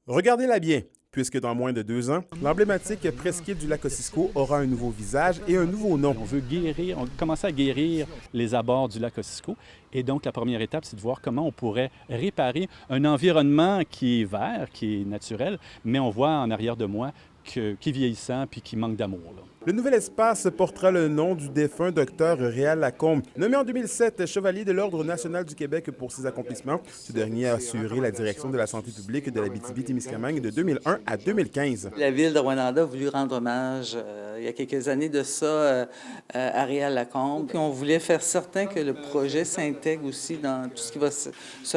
Regardez-la bien, puisque dans moins de 2 ans, l'emblématique presqu'île du lac Ossisco aura un nouveau visage et un nouveau nom. On veut guérir, on commence à guérir les abords du lac Ossisco. Et donc, la première étape, c'est de voir comment on pourrait réparer un environnement qui est vert, qui est naturel, mais on voit en arrière de moi qui est vieillissant puis qui manque d'amour, là. Le nouvel espace portera le nom du défunt docteur Réal Lacombe. Nommé en 2007 chevalier de l'Ordre national du Québec pour ses accomplissements, ce dernier a assuré la direction de la santé publique de l'Abitibi-Témiscamingue de 2001 à 2015. La ville de Rwanda a voulu rendre hommage il y a quelques années de ça à Réal Lacombe. Puis on voulait faire certain que le projet s'intègre aussi dans tout ce qui va se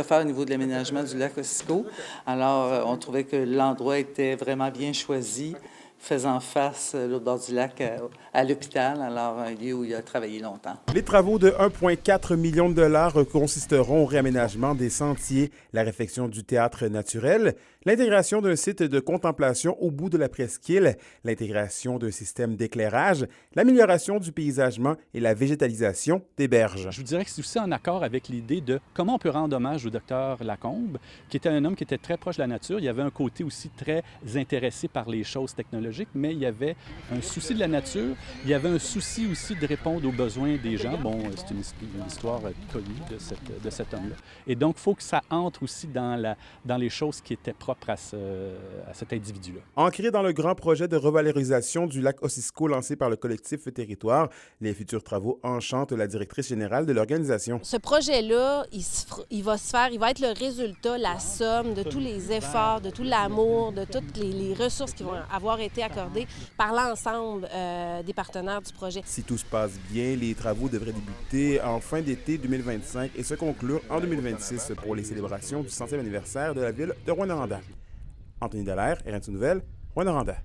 faire au niveau de l'aménagement du lac Ossisco. Alors, on trouvait que l'endroit était vraiment bien choisi, faisant face, l'autre bord du lac, à l'hôpital, alors un lieu où il a travaillé longtemps. Les travaux de 1,4 million de dollars consisteront au réaménagement des sentiers, la réfection du théâtre naturel, l'intégration d'un site de contemplation au bout de la presqu'île, l'intégration d'un système d'éclairage, l'amélioration du paysagement et la végétalisation des berges. Je vous dirais que c'est aussi en accord avec l'idée de comment on peut rendre hommage au docteur Lacombe, qui était un homme qui était très proche de la nature. Il y avait un côté aussi très intéressé par les choses technologiques, mais il y avait un souci de la nature. Il y avait un souci aussi de répondre aux besoins des gens. Bon, c'est une histoire connue de cet homme-là. Et donc, il faut que ça entre aussi dans les choses qui étaient propres à cet individu-là. Ancré dans le grand projet de revalorisation du lac Ossisco lancé par le collectif Territoire, les futurs travaux enchantent la directrice générale de l'organisation. Ce projet-là, il va être le résultat, la somme de tous les efforts, de tout l'amour, de toutes les ressources qui vont avoir été accordées par l'ensemble des partenaires du projet. Si tout se passe bien, les travaux devraient débuter en fin d'été 2025 et se conclure en 2026 pour les célébrations du 100e anniversaire de la ville de Rwanda. Anthony Dallaire, RNC Nouvelles, Rwanda.